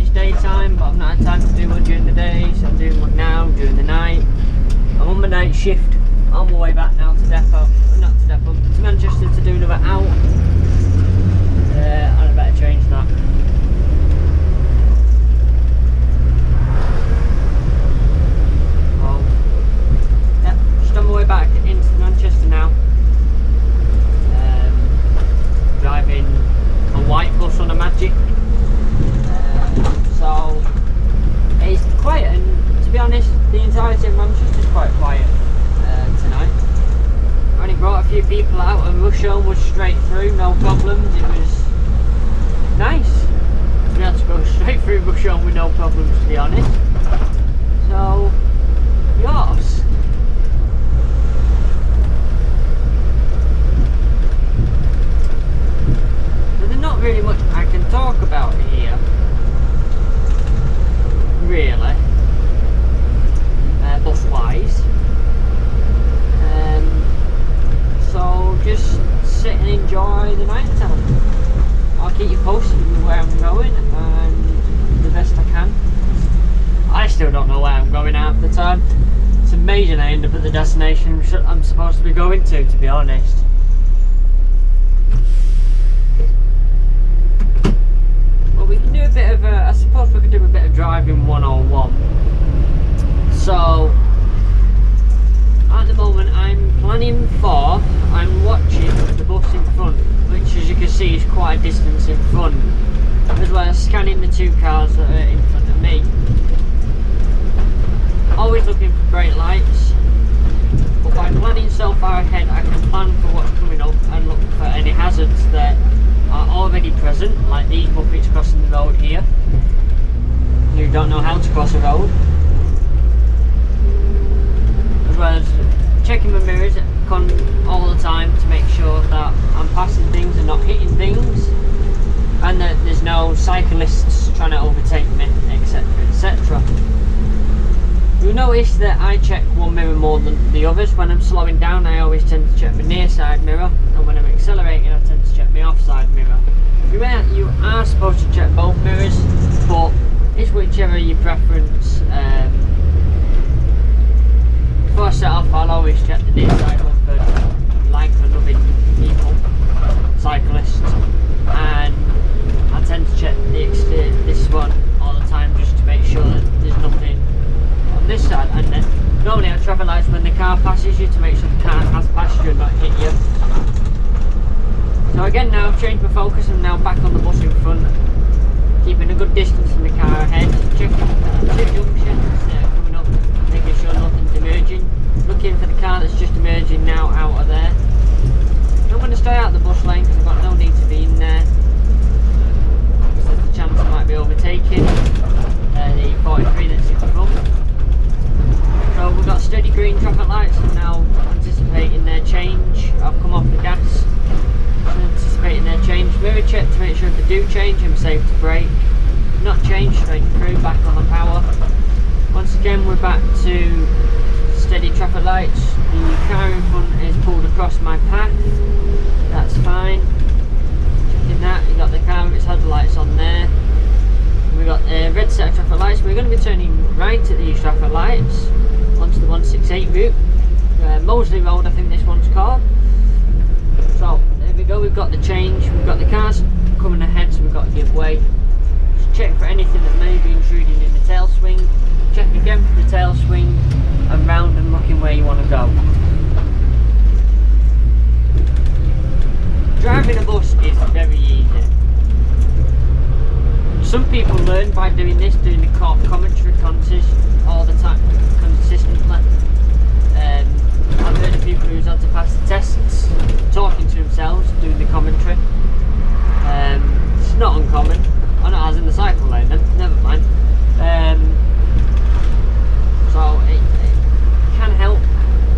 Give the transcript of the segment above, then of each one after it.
it's daytime, but I've not had time to do one during the day, so I'm doing one now, during the night. I'm on my night shift, on my way back now to depot, not to depot, to Manchester to do another out. And I better change that. Oh, yeah, just on my way back into Manchester now. Driving a white bus on a Magic. So it's quiet, and to be honest, the entirety of Manchester is quite quiet tonight. I only brought a few people out, and rush home was straight through, no problems. It was nice. We had to go straight through rush home with no problems, to be honest. So, yours. There's not really much I can talk about here. Really, bus wise, so just sit and enjoy the night time. I'll keep you posted with where I'm going and the best I can. I still don't know where I'm going half the time. It's amazing I end up at the destination I'm supposed to be going to be honest. We can do a bit of I suppose we could do a bit of driving 101. So at the moment I'm watching the bus in front, which as you can see is quite a distance in front, as well as scanning the two cars that are in front of me. Always looking for brake lights, but by planning so far ahead I can plan for what's coming up and look for any hazards that are already present, like these Muppets crossing the road here, who don't know how to cross a road, as well as checking my mirrors all the time to make sure that I'm passing things and not hitting things, and that there's no cyclists trying to overtake me, etc, etc. You'll notice that I check one mirror more than the others. When I'm slowing down I always tend to check my near side mirror, and when I'm accelerating I tend to check my offside mirror. You are supposed to check both mirrors, but it's whichever your preference. Before I set off I'll always check the near side one for like-loving people, cyclists, and I tend to check this one all the time just to make sure that there's nothing on this side. And then normally I traffic lights when the car passes you to make sure the car has passed you and not hit you. So again, now I've changed my focus and now back on the bus in front, keeping a good distance from the car ahead, checking the two junctions that are coming up, making sure nothing's emerging, looking for the car that's just emerging now out of there. I'm going to stay out of the bus lane because I've got no need to be in there, because there's the chance I might be overtaking the 43 that's in front. So we've got steady green traffic lights. I'm now anticipating their change. I've come off the gas, anticipating their change. Mirror check to make sure if they do change I'm safe to brake. Not change, straight through, back on the power. Once again we're back to steady traffic lights. The car in front is pulled across my path. That's fine. Checking that, you got the car with its headlights on there. We've got a red set of traffic lights. We're going to be turning right at these traffic lights onto the 168 route. Moseley Road I think this one's called. So there we go, we've got the change, we've got the cars coming ahead, so we've got to give way. Just check for anything that may be intruding in the tail swing. Check again for the tail swing, and round and looking where you want to go. Driving a bus is very easy. Some people learn by doing this, doing the commentary all the time, consistently. I've heard of people who's had to pass the tests talking to themselves, doing the commentary. It's not uncommon. Oh no, as in the cycle lane then, never mind. So it can help.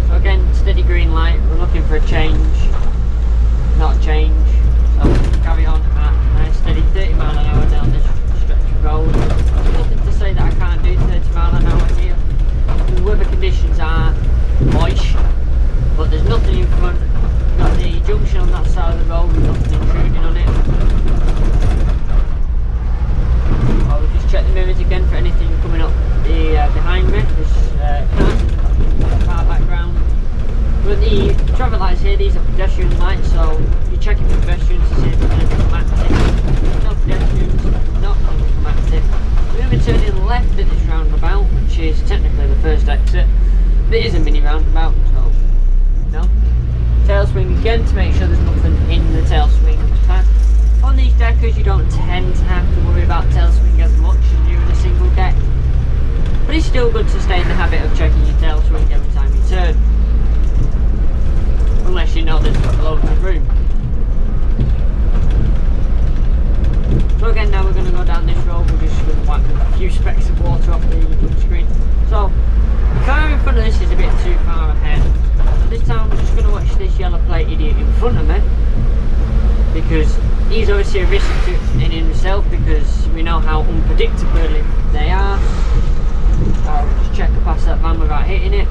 So again, steady green light, we're looking for a change, not a change. So we'll carry on at a nice steady 30 mile an hour down this stretch of road. Nothing to say that I can't do 30 mile an hour here. The weather conditions are moist, but there's nothing in front. We've got the junction on that side of the road with nothing intruding on it. I'll just check the the mirrors again for anything coming up behind me. This car background. But the traffic lights here, these are pedestrian lights, so you're checking for pedestrians to see if they're going to become active. No pedestrians, not going to become active. We're going to be turning left at this roundabout, which is technically the first exit. But it is a mini roundabout, so no. Tail swing again to make sure there's nothing in the tail swing path. On these deckers you don't tend to have to worry about tail swing as much as you in a single deck. But it's still good to stay in the habit of checking your tail swing every time you turn. Unless you know there's loads of room. So again, now we're going to go down this road. We're just going to wipe a few specks of water off the windscreen. So the car in front of this is a bit too far ahead. So this time we're just going to watch this yellow plate idiot in front of me, because he's obviously a risk in himself, because we know how unpredictable they are. I'll just check past that van without hitting it.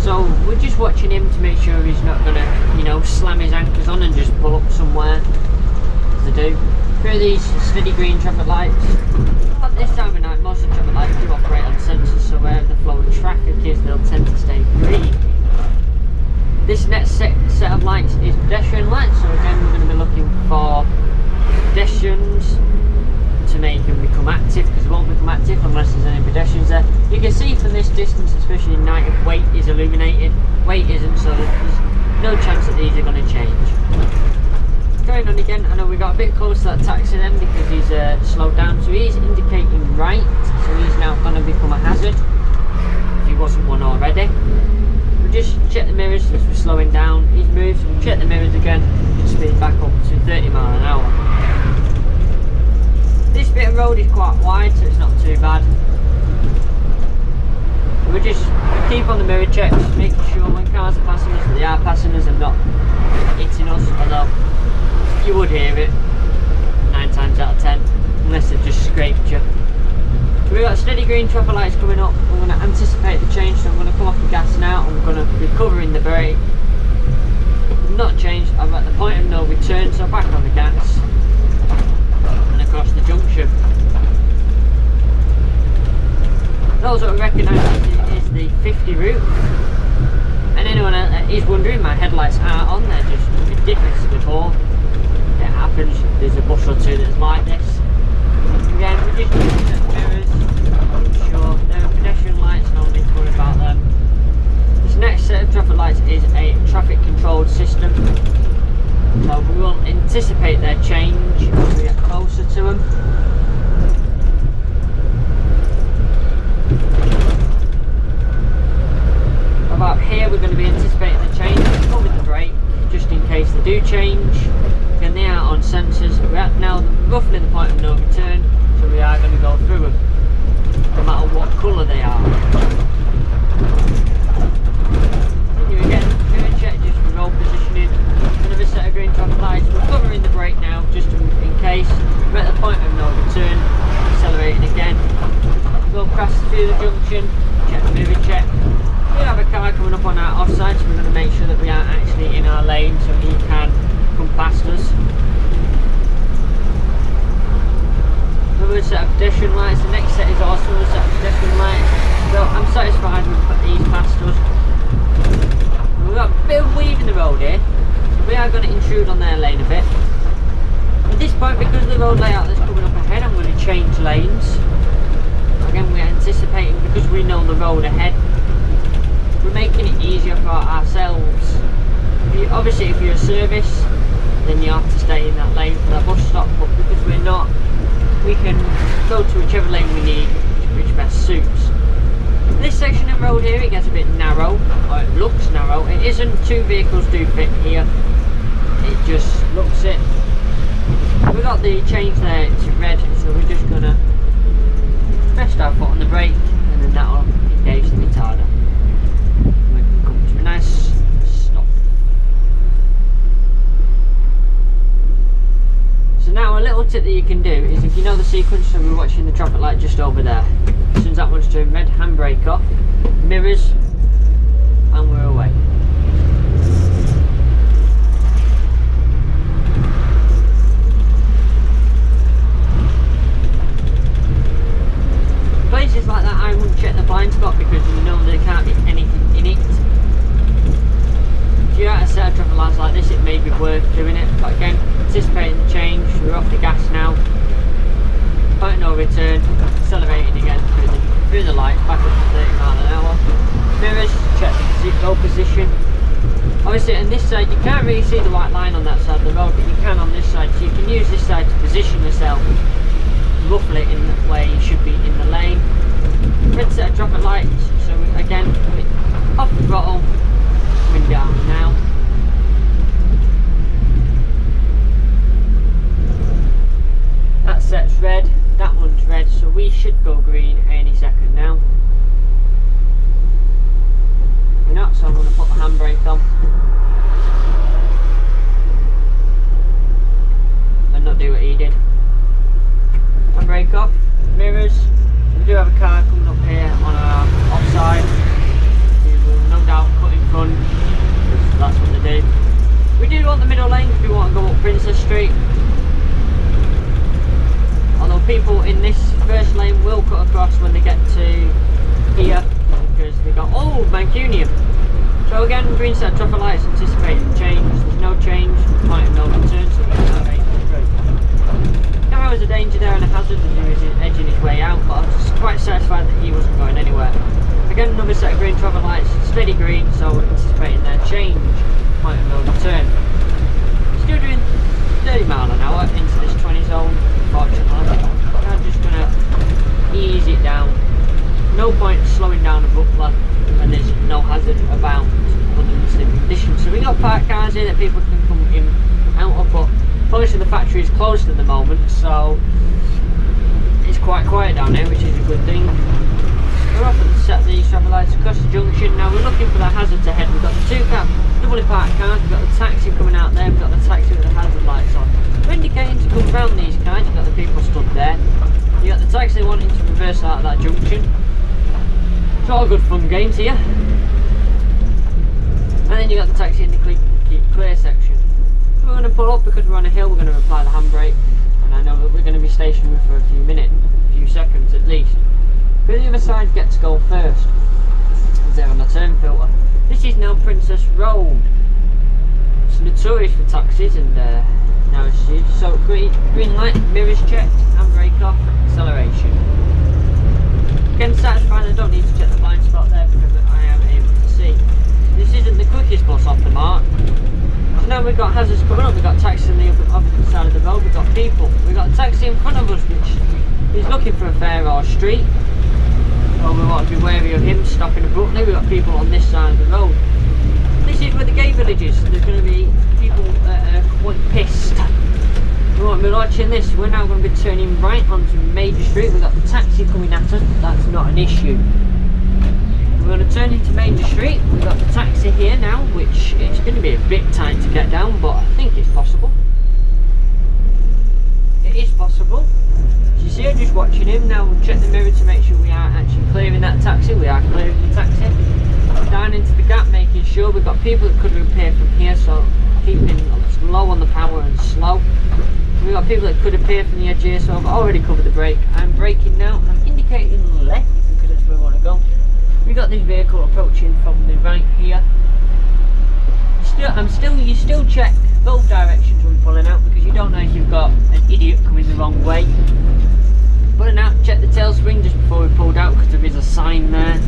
So we're just watching him to make sure he's not going to, you know, slam his anchors on and just pull up somewhere, as they do. Through these steady green traffic lights. At this time of night, most of the traffic lights do operate on sensors, so wherever the flow of traffic is, they'll tend to stay green. This next set of lights is pedestrian lights, so again we're going to be looking for pedestrians to make them become active, because they won't become active unless there's any pedestrians there. You can see from this distance, especially at night, if weight is illuminated. Weight isn't, so there's no chance that these are going to change. Going on again, I know we got a bit close to that taxi then because he's slowed down, so he's indicating right, so he's now going to become a hazard if he wasn't one already. We'll just check the mirrors as we're slowing down. He's moved, we'll check the mirrors again and speed back up to 30 miles an hour. This bit of road is quite wide, so it's not too bad. We'll just keep on the mirror checks, making sure when cars are passing us that they are passing us and not hitting us, although you would hear it 9 times out of 10, unless they just scraped you. So we've got steady green traffic lights coming up. We're going to anticipate the change, so I'm going to come off the gas now and we're going to be covering the brake. Not changed, I'm at the point of no return, so back on the gas and across the junction. Those that recognise is the 50 route, and anyone that is wondering, my headlights are on, they're just ridiculously poor. It happens, there's a bus or two that's like this. Again, we're just looking at the mirrors, making sure there are pedestrian lights, no need to worry about them. This next set of traffic lights is a traffic controlled system, so we will anticipate their change as we get closer to them. About here we're going to be anticipating the change, cover the brake just in case they do change. Again, they are on sensors. We're at now roughly the point of no return, so we are going to go through them no matter what colour they are. Here again, mirror check just for road positioning. Another set of green traffic lights. We're covering the brake now just in case. We're at the point of no return, accelerating again. We'll pass through the junction, check the mirror check. We have a car coming up on our offside, so we're going to make sure that we are actually in our lane so he can come past us. Another set of pedestrian lights. The next set is also a set of pedestrian lights. So I'm satisfied with these past us. We've got a bit of weave in the road here, so we are going to intrude on their lane a bit. At this point, because of the road layout that's coming up ahead, I'm going to change lanes. Again, we're anticipating, because we know the road ahead, we're making it easier for ourselves. Obviously if you're a service, then you have to stay in that lane for that bus stop, but because we're not, we can go to whichever lane we need, which best suits. This section of road here, it gets a bit narrow, or it looks narrow. It isn't, 2 vehicles do fit here, it just looks it. We've got the change there to red, so we're just going to rest our foot on the brake and then that will engage the retarder. We can come to a nice stop. So now a little tip that you can do is, if you know the sequence, so we're watching the traffic light just over there. As soon as that one's turned red, handbrake off, mirrors, and we're away. cars like this, it may be worth doing it. But again, anticipating the change, we're off the gas now. Point no return, accelerating again through the lights, back up to 30 miles an hour. Mirrors, check the go position. Obviously on this side you can't really see the white line on that side of the road, but you can on this side, so you can use this side to position yourself roughly in the way you should be in the lane. Red set of traffic lights, so again, off the throttle, coming down now. That set's red, that one's red, so we should go green any second now. We're not, so I'm going to put the handbrake on and not do what he did. Handbrake off, mirrors. We do have a car coming up here on our offside. We will no doubt cut in front, because that's what they do. We do want the middle lane if we want to go up Princess Street. Although people in this first lane will cut across when they get to here, because they got Mancunium. So again, green set of traffic lights, anticipating change. There's no change, point of no return, so we're navigate through. Now there was a danger there and a hazard as he was edging his way out, but I was quite satisfied that he wasn't going anywhere. Again, another set of green traffic lights, steady green, so we're anticipating their change, point of no return. Still doing 30 miles an hour into this 20 zone, unfortunately. I'm just going to ease it down. No point slowing down abruptly, and there's no hazard about under the same conditions. So we've got parked cars here that people can come in out of, but obviously the factory is closed at the moment, so it's quite quiet down here, which is a good thing. We're off to set these traffic lights across the junction. Now we're looking for the hazards ahead. We've got the two doubly parked cars, we've got the taxi coming out there, we've got the taxi with the hazard lights on. We're indicating to come round these cars, you've got the people stood there. You've got the taxi wanting to reverse out of that junction. It's all good fun games here. And then you got the taxi in the keep clear section. So we're going to pull up because we're on a hill, we're going to apply the handbrake, and I know that we're going to be stationary for a few seconds at least. But the other side gets to go first. It's there on the turn filter. This is now Princess Road. It's notorious for taxis and now it's used. So green light, mirrors checked, handbrake off, acceleration. Again, satisfied, I don't need to check the blind spot there because I am able to see. This isn't the quickest bus off the mark. So now we've got hazards coming up, we've got taxis on the opposite side of the road, we've got people. We've got a taxi in front of us which is looking for a fare or street. Well, we want to be wary of him stopping abruptly. We've got people on this side of the road. This is where the gay villages, there's going to be people that are quite pissed. We won't be watching this. We're now going to be turning right onto Major Street. We've got the taxi coming at us, but that's not an issue. We're going to turn into Major Street. We've got the taxi here now, which it's going to be a bit tight to get down, but I think it's possible. It is possible. As you see, I'm just watching him. Now we'll check the mirror to make sure we are actually clearing that taxi. We are clearing the taxi. Down into the gap, making sure we've got people that could appear from here, so keeping low on the power and slow. We've got people that could appear from the edge here, so I've already covered the brake. I'm braking now. I'm indicating left because that's where we want to go. We've got this vehicle approaching from the right here. You still check both directions when pulling out because you don't know if you've got an idiot coming the wrong way. Pulling out, check the tail swing just before we pulled out because there is a sign there.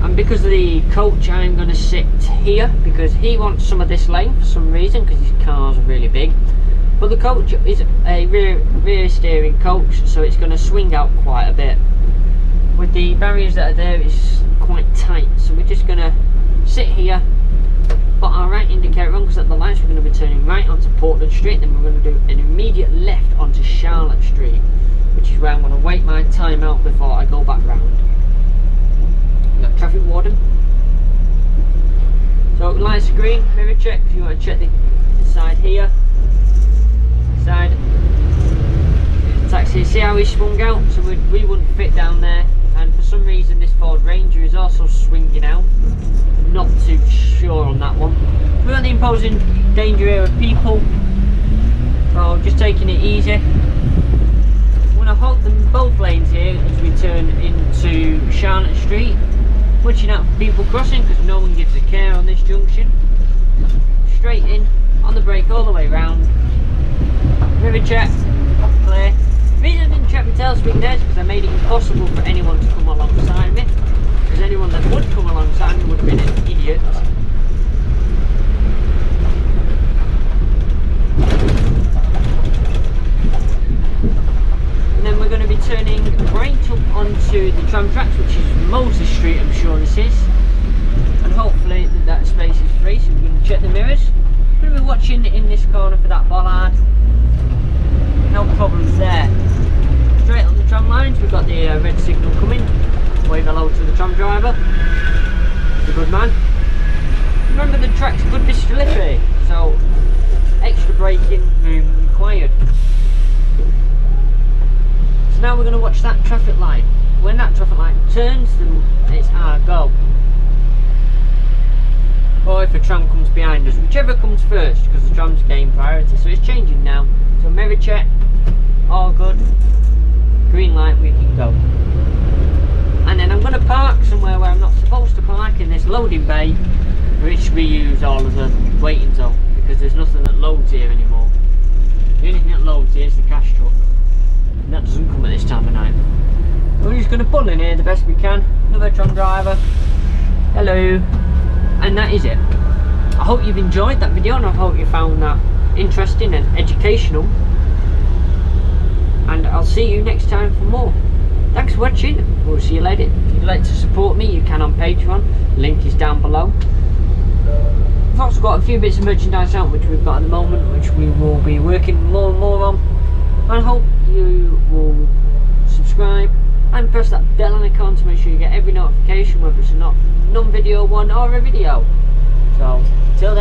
And because of the coach, I'm going to sit here because he wants some of this lane for some reason because his cars are really big. But the coach is a rear steering coach, so it's going to swing out quite a bit. With the barriers that are there, it's quite tight, so we're just going to sit here, put our right indicator on because at the lights we're going to be turning right onto Portland Street, then we're going to do an immediate left onto Charlotte Street, which is where I'm going to wait my time out before I go back round. We've got traffic warden. So lights are green, mirror check, if you want to check the side here. Side. The taxi, see how he swung out, so we wouldn't fit down there, and for some reason this Ford Ranger is also swinging out. Not too sure on that one. We've got the imposing danger here of people, so just taking it easy. I'm going to halt them both lanes here as we turn into Charlotte Street, watching out for people crossing because no one gives a care on this junction. straight in, on the brake all the way round. River check, clear. The reason I didn't check my tail swing there is because I made it impossible for anyone to come alongside me. Because anyone that would come alongside me would have been an idiot. And then we're going to be turning right up onto the tram tracks, which is Moses Street, I'm sure this is. And hopefully that space is free, so we're going to check the mirrors. We're going to be watching in this corner for that bollard. No problems there. Straight on the tram lines, we've got the red signal coming. Wave hello to the tram driver. He's a good man. Remember, the tracks could be slippery, so extra braking room required. So now we're going to watch that traffic light. When that traffic light turns, then it's our go. Or if a tram comes behind us, whichever comes first, because the tram's gain priority. So it's changing now. So mirror check, all good. Green light, we can go. And then I'm going to park somewhere where I'm not supposed to park, in this loading bay, which we use all of the waiting zone, because there's nothing that loads here anymore. The only thing that loads here is the cash truck, and that doesn't come at this time of night. We're just going to pull in here the best we can. Another tram driver. Hello. And that is it. I hope you've enjoyed that video, and I hope you found that interesting and educational. And I'll see you next time for more. Thanks for watching. We'll see you later. If you'd like to support me, you can on Patreon. Link is down below. We've also got a few bits of merchandise out which we've got at the moment, which we will be working more and more on. And I hope you will subscribe and press that bell icon to make sure you get every notification, whether it's a non-video one or a video. So, till